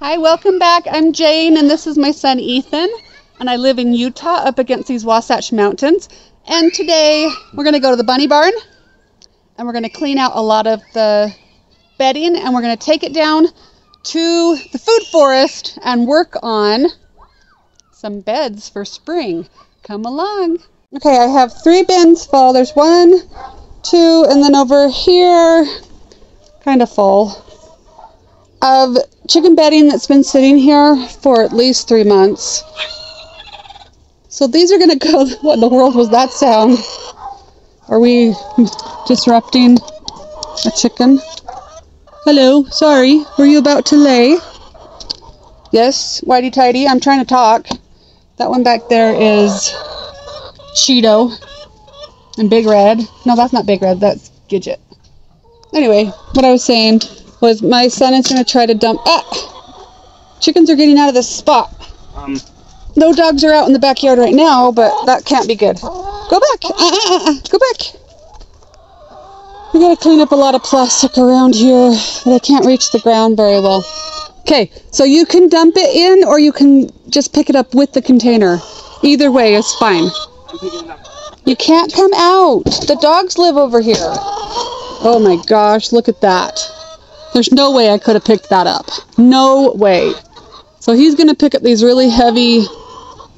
Hi, welcome back. I'm Jane and this is my son Ethan, and I live in Utah up against these Wasatch Mountains. And today we're going to go to the bunny barn and we're going to clean out a lot of the bedding and we're going to take it down to the food forest and work on some beds for spring. Come along. Okay, I have 3 bins full. There's 1, 2, and then over here, kind of full, of chicken bedding that's been sitting here for at least 3 months. So these are going to go. What in the world was that sound? Are we disrupting a chicken? Hello, sorry. Were you about to lay? Yes, whitey tighty. I'm trying to talk. That one back there is Cheeto and Big Red. No, that's not Big Red. That's Gidget. Anyway, what I was saying was my son is going to try to dump... Chickens are getting out of this spot. No dogs are out in the backyard right now, but that can't be good. Go back. Go back. We got to clean up a lot of plastic around here, but I can't reach the ground very well. Okay, so you can dump it in or you can just pick it up with the container. Either way is fine. You can't come out. The dogs live over here. Oh my gosh, look at that. There's no way I could have picked that up. No way. So he's going to pick up these really heavy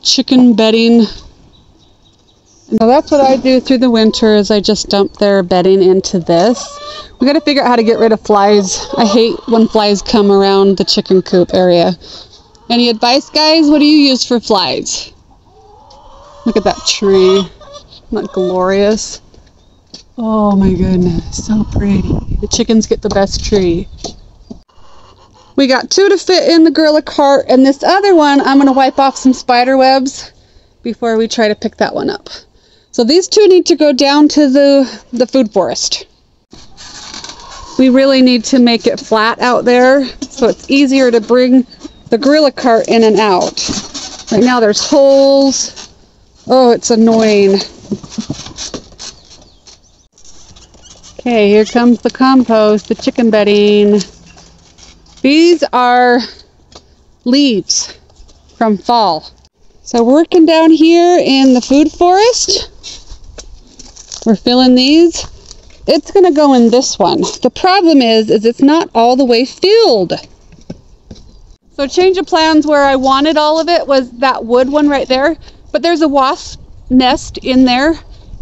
chicken bedding. So that's what I do through the winter, is I just dump their bedding into this. We got to figure out how to get rid of flies. I hate when flies come around the chicken coop area. Any advice, guys? What do you use for flies? Look at that tree. Isn't that glorious? Oh my goodness, so pretty. The chickens get the best tree. We got 2 to fit in the gorilla cart, and this other one, I'm going to wipe off some spider webs before we try to pick that one up. So these 2 need to go down to the food forest. We really need to make it flat out there so it's easier to bring the gorilla cart in and out. Right now there's holes. Oh, it's annoying. Okay, here comes the compost, the chicken bedding. These are leaves from fall. So working down here in the food forest, we're filling these. It's going to go in this one. The problem is it's not all the way filled. So change of plans, where I wanted all of it was that wood one right there, but there's a wasp nest in there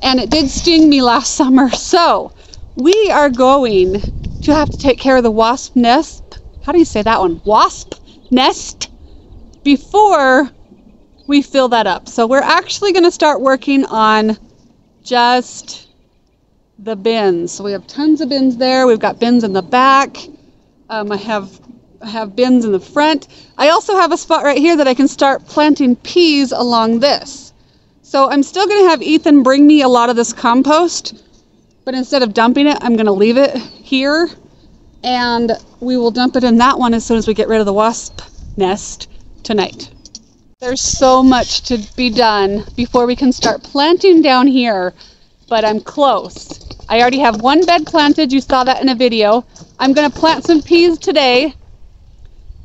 and it did sting me last summer. So we are going to have to take care of the wasp nest. How do you say that one? Wasp nest, before we fill that up. So we're actually going to start working on just the bins. So we have tons of bins there. We've got bins in the back. I have bins in the front. I also have a spot right here that I can start planting peas along this. So I'm still going to have Ethan bring me a lot of this compost, but instead of dumping it, I'm going to leave it here, and we will dump it in that one as soon as we get rid of the wasp nest tonight. There's so much to be done before we can start planting down here, but I'm close. I already have 1 bed planted. You saw that in a video. I'm going to plant some peas today,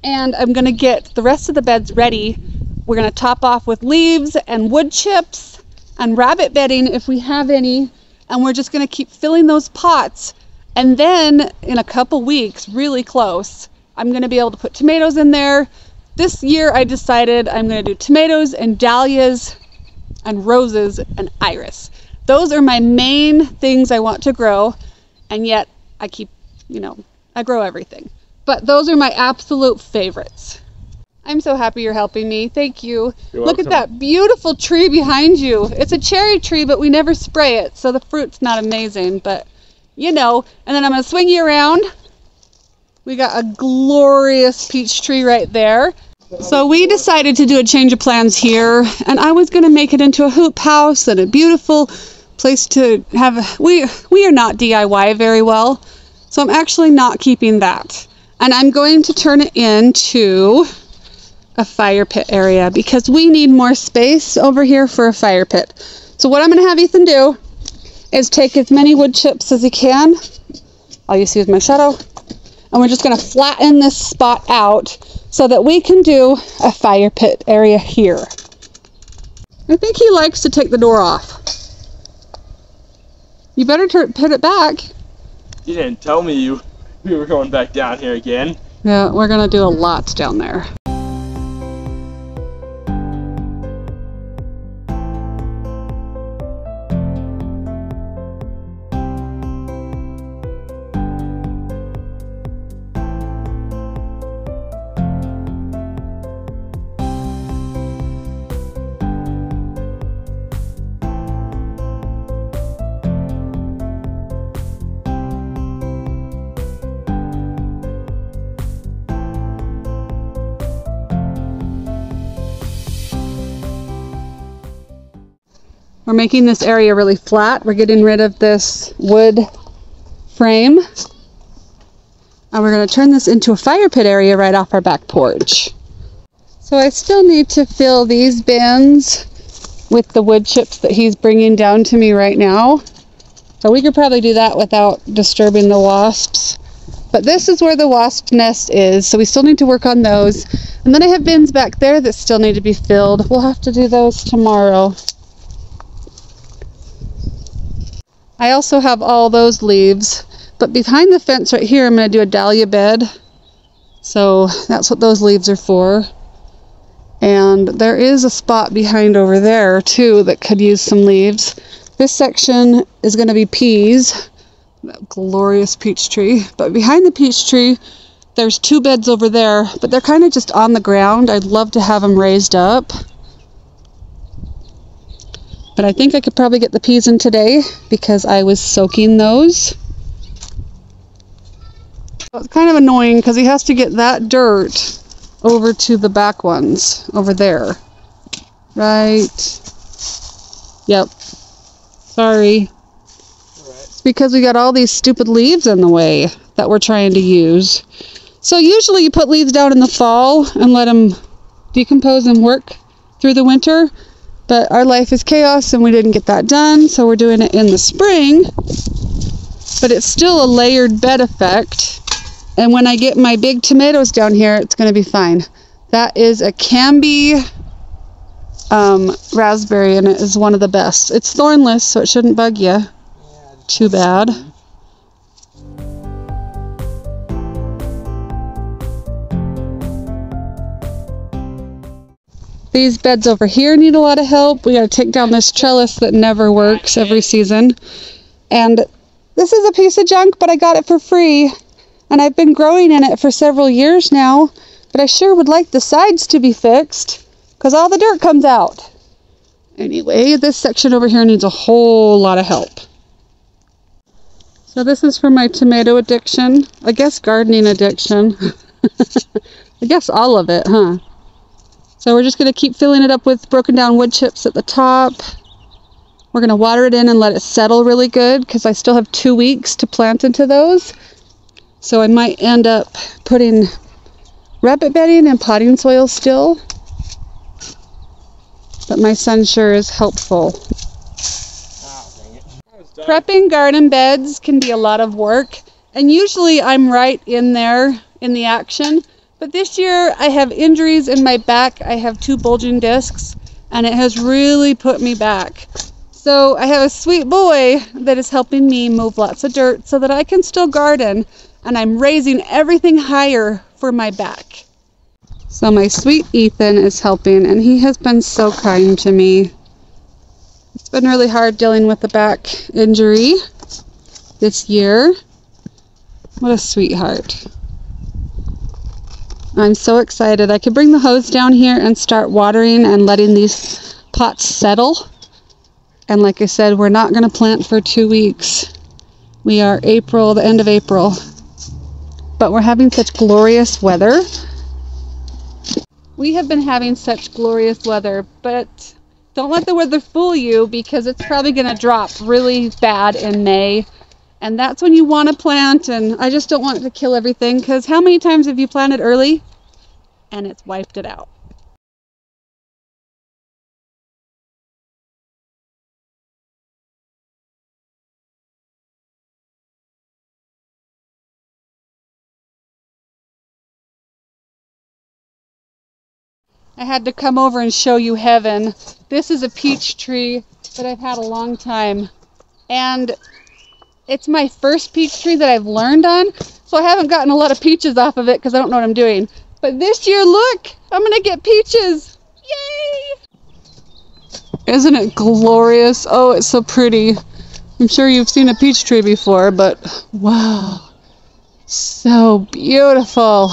and I'm going to get the rest of the beds ready. We're going to top off with leaves and wood chips and rabbit bedding if we have any, and we're just going to keep filling those pots. And then in a couple weeks, really close, I'm going to be able to put tomatoes in there. This year I decided I'm going to do tomatoes and dahlias and roses and iris. Those are my main things I want to grow, and yet I keep, I grow everything. But those are my absolute favorites. I'm so happy you're helping me. Thank you. You're Look welcome. at that beautiful tree behind you. It's a cherry tree, but we never spray it, so the fruit's not amazing, but and then I'm going to swing you around. We got a glorious peach tree right there. So we decided to do a change of plans here, and I was going to make it into a hoop house and a beautiful place to have. We are not DIY very well, so I'm actually not keeping that. And I'm going to turn it into a fire pit area because we need more space over here for a fire pit. So what I'm going to have Ethan do is take as many wood chips as he can. All you see is my shadow. And we're just going to flatten this spot out so that we can do a fire pit area here. I think he likes to take the door off. You better put it back. You didn't tell me we were going back down here again. Yeah, we're going to do a lot down there. We're making this area really flat. We're getting rid of this wood frame. And we're going to turn this into a fire pit area right off our back porch. So I still need to fill these bins with the wood chips that he's bringing down to me right now. So we could probably do that without disturbing the wasps. But this is where the wasp nest is, so we still need to work on those. And then I have bins back there that still need to be filled. We'll have to do those tomorrow. I also have all those leaves, but behind the fence right here I'm going to do a dahlia bed. So that's what those leaves are for. And there is a spot behind over there too that could use some leaves. This section is going to be peas, that glorious peach tree. But behind the peach tree there's two beds over there, but they're kind of just on the ground. I'd love to have them raised up. But I think I could probably get the peas in today because I was soaking those. It's kind of annoying because he has to get that dirt over to the back ones over there. Right. Yep. Sorry. It's because we got all these stupid leaves in the way that we're trying to use. So usually you put leaves down in the fall and let them decompose and work through the winter. But our life is chaos and we didn't get that done, so we're doing it in the spring. But it's still a layered bed effect. And when I get my big tomatoes down here, it's going to be fine. That is a Canby raspberry, and it is one of the best. It's thornless, so it shouldn't bug you. Too bad. These beds over here need a lot of help. We got to take down this trellis that never works every season. And this is a piece of junk, but I got it for free. And I've been growing in it for several years now. But I sure would like the sides to be fixed because all the dirt comes out. Anyway, this section over here needs a whole lot of help. So this is for my tomato addiction. I guess gardening addiction. I guess all of it, huh? So we're just going to keep filling it up with broken down wood chips at the top. We're going to water it in and let it settle really good because I still have 2 weeks to plant into those. So I might end up putting rabbit bedding and potting soil still. But my son sure is helpful. Prepping garden beds can be a lot of work. And usually I'm right in there in the action. But this year I have injuries in my back. I have 2 bulging discs and it has really put me back. So I have a sweet boy that is helping me move lots of dirt so that I can still garden, and I'm raising everything higher for my back. So my sweet Ethan is helping, and he has been so kind to me. It's been really hard dealing with the back injury this year. What a sweetheart. I'm so excited. I could bring the hose down here and start watering and letting these pots settle. And like I said, we're not going to plant for 2 weeks. We are April, the end of April. But we're having such glorious weather. We have been having such glorious weather, but don't let the weather fool you because it's probably going to drop really bad in May. And that's when you want to plant, and I just don't want it to kill everything because how many times have you planted early and it's wiped it out? I had to come over and show you heaven. This is a peach tree that I've had a long time. And it's my first peach tree that I've learned on, so I haven't gotten a lot of peaches off of it because I don't know what I'm doing. But this year, look, I'm going to get peaches. Yay! Isn't it glorious? Oh, it's so pretty. I'm sure you've seen a peach tree before, but wow, so beautiful.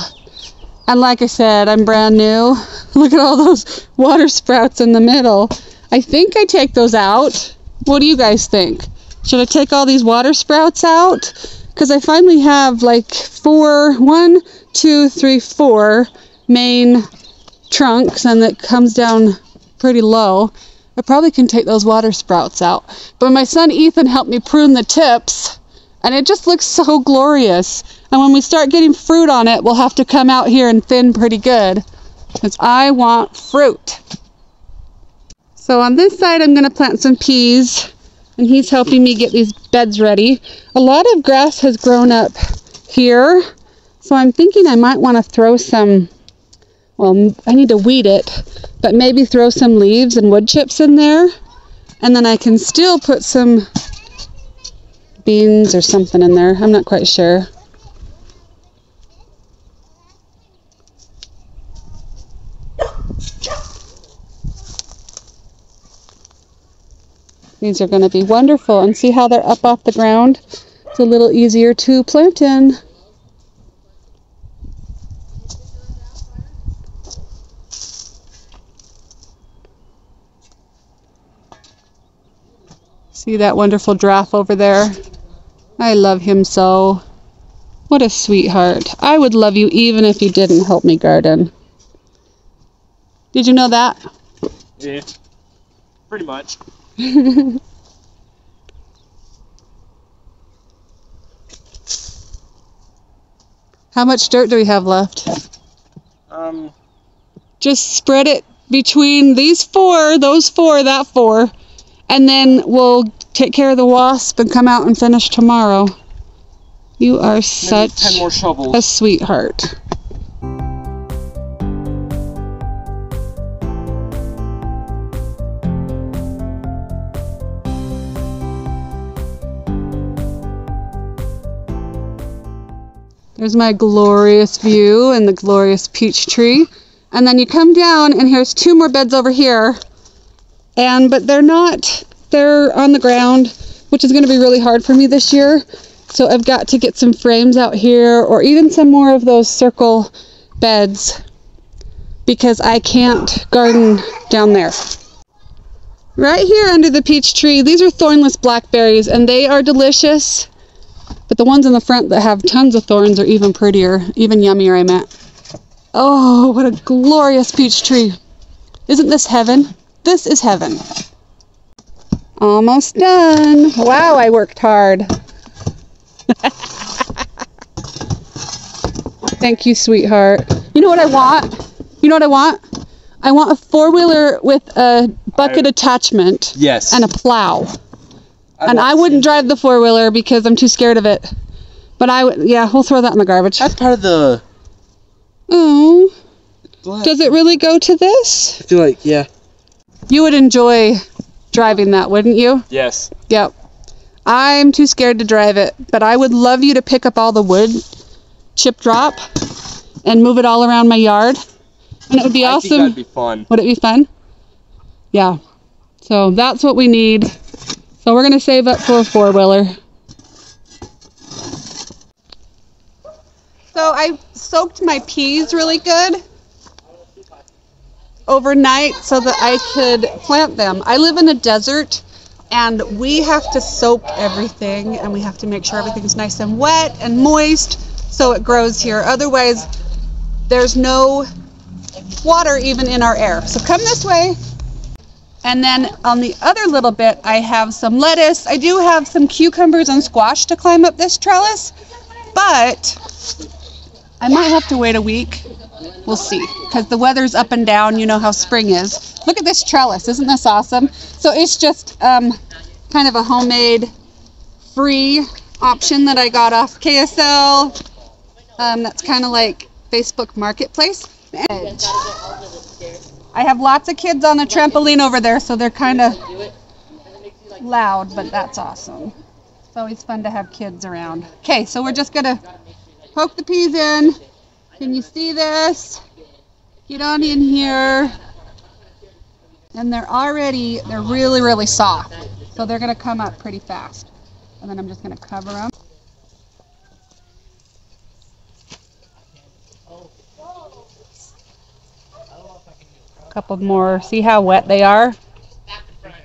And like I said, I'm brand new. Look at all those water sprouts in the middle. I think I take those out. What do you guys think? Should I take all these water sprouts out? Because I finally have like 4 main trunks, and it comes down pretty low. I probably can take those water sprouts out. But my son Ethan helped me prune the tips, and it just looks so glorious. And when we start getting fruit on it, we'll have to come out here and thin pretty good, because I want fruit. So on this side, I'm going to plant some peas, and he's helping me get these beds ready. A lot of grass has grown up here, so I'm thinking I might want to throw some, well, I need to weed it, but maybe throw some leaves and wood chips in there, and then I can still put some beans or something in there. I'm not quite sure. These are going to be wonderful, and see how they're up off the ground? It's a little easier to plant in. See that wonderful giraffe over there? I love him so. What a sweetheart. I would love you even if you didn't help me garden. Did you know that? Yeah, pretty much. How much dirt do we have left? Just spread it between these 4, those 4, that 4, and then we'll take care of the wasp and come out and finish tomorrow. You are such 10 more shovels. A sweetheart. There's my glorious view and the glorious peach tree. And then you come down and here's 2 more beds over here. But they're on the ground, which is going to be really hard for me this year. So I've got to get some frames out here, or even some more of those circle beds, because I can't garden down there. Right here under the peach tree, these are thornless blackberries, and they are delicious. But the ones in the front that have tons of thorns are even prettier, even yummier, I meant. Oh, what a glorious peach tree. Isn't this heaven? This is heaven. Almost done. Wow, I worked hard. Thank you, sweetheart. You know what I want? You know what I want? I want a 4-wheeler with a bucket attachment. Yes. And a plow. I wouldn't drive the 4-wheeler because I'm too scared of it. But yeah, we'll throw that in the garbage. That's part of the... Oh. Does it really go to this? I feel like, yeah. You would enjoy driving that, wouldn't you? Yes. Yep. I'm too scared to drive it, but I would love you to pick up all the wood, chip drop, and move it all around my yard. And it would be awesome. I think that'd be fun. Would it be fun? Yeah. So that's what we need. So we're going to save up for a 4-wheeler. So I soaked my peas really good overnight so that I could plant them. I live in a desert, and we have to soak everything, and we have to make sure everything's nice and wet and moist so it grows here. Otherwise, there's no water even in our air. So come this way. And then on the other little bit, I have some lettuce. I do have some cucumbers and squash to climb up this trellis, but I might have to wait a week. We'll see, because the weather's up and down. You know how spring is. Look at this trellis. Isn't this awesome? So it's just kind of a homemade free option that I got off KSL. That's kind of like Facebook Marketplace. I have lots of kids on the trampoline over there, so they're kind of loud, but that's awesome. It's always fun to have kids around. Okay, so we're just gonna poke the peas in. Can you see this? Get on in here. And they're really, really soft. So they're gonna come up pretty fast. And then I'm just gonna cover them. A couple more. See how wet they are?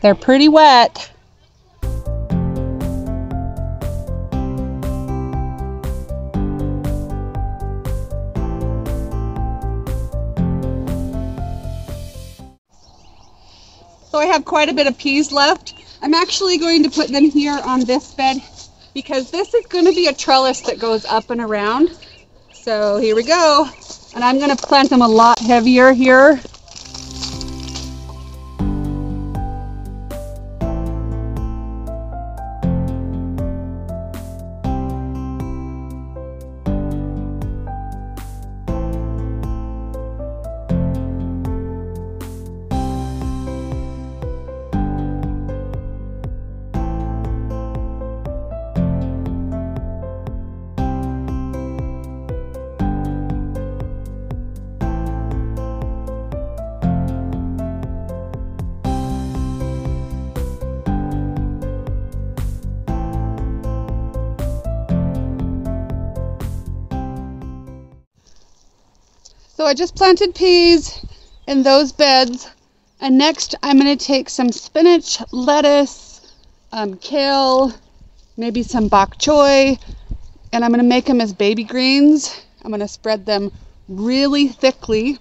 They're pretty wet. So I have quite a bit of peas left. I'm actually going to put them here on this bed because this is going to be a trellis that goes up and around. So here we go. And I'm going to plant them a lot heavier here. So I just planted peas in those beds, and next I'm going to take some spinach, lettuce, kale, maybe some bok choy, and I'm going to make them as baby greens. I'm going to spread them really thickly.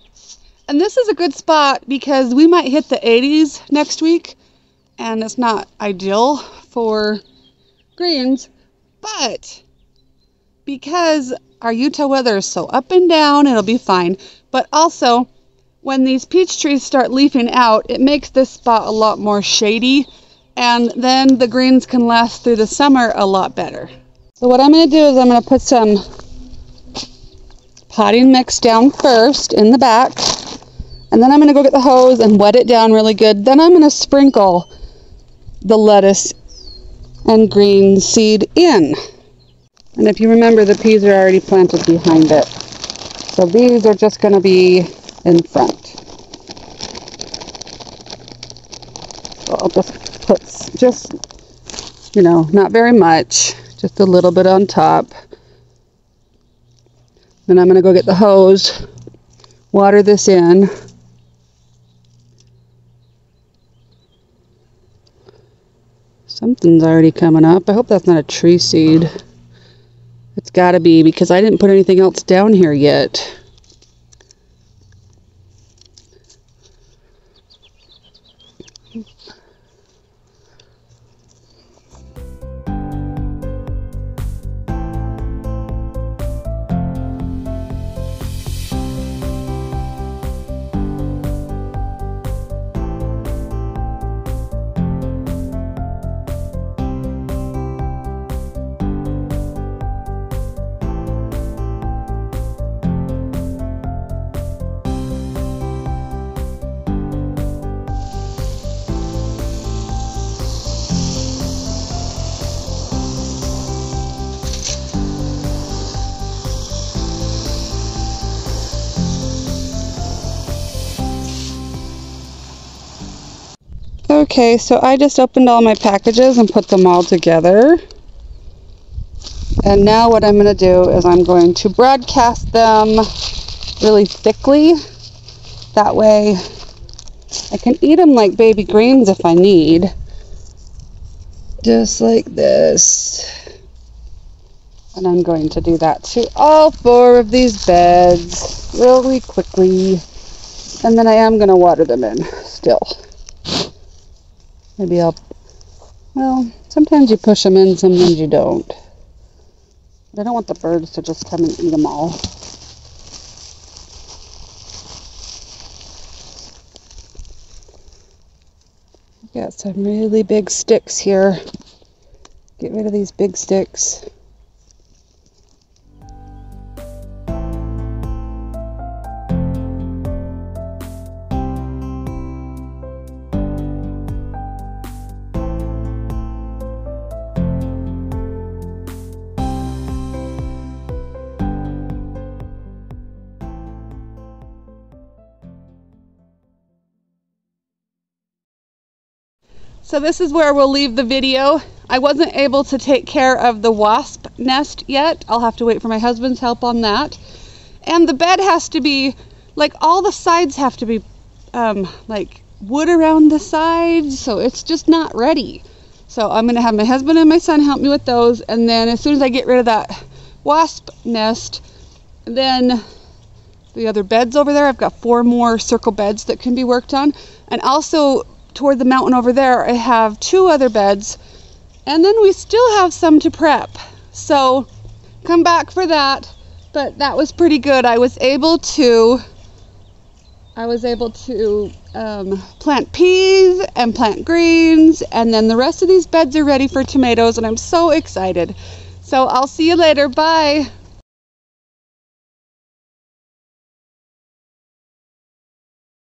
And this is a good spot because we might hit the 80s next week, and it's not ideal for greens, but because our Utah weather is so up and down, it'll be fine. But also, when these peach trees start leafing out, it makes this spot a lot more shady, and then the greens can last through the summer a lot better. So what I'm going to do is I'm going to put some potting mix down first in the back, and then I'm going to go get the hose and wet it down really good. Then I'm going to sprinkle the lettuce and green seed in. And if you remember, the peas are already planted behind it. So these are just going to be in front. So I'll just put, not very much, just a little bit on top. Then I'm going to go get the hose, water this in. Something's already coming up. I hope that's not a tree seed. It's got to be, because I didn't put anything else down here yet. Okay, so I just opened all my packages and put them all together. And now what I'm going to do is I'm going to broadcast them really thickly. That way I can eat them like baby greens if I need. Just like this. And I'm going to do that to all 4 of these beds really quickly. And then I am going to water them in still. Maybe well, sometimes you push them in, sometimes you don't. But I don't want the birds to just come and eat them all. Got some really big sticks here. Get rid of these big sticks. So this is where we'll leave the video. I wasn't able to take care of the wasp nest yet. I'll have to wait for my husband's help on that. And the bed has to be, like, all the sides have to be like wood around the sides, so it's just not ready. So I'm gonna have my husband and my son help me with those, and then as soon as I get rid of that wasp nest, then the other beds over there, I've got 4 more circle beds that can be worked on. And also toward the mountain over there, I have 2 other beds, and then we still have some to prep. So come back for that. But that was pretty good. I was able to plant peas and plant greens, and then the rest of these beds are ready for tomatoes, and I'm so excited. So I'll see you later. Bye.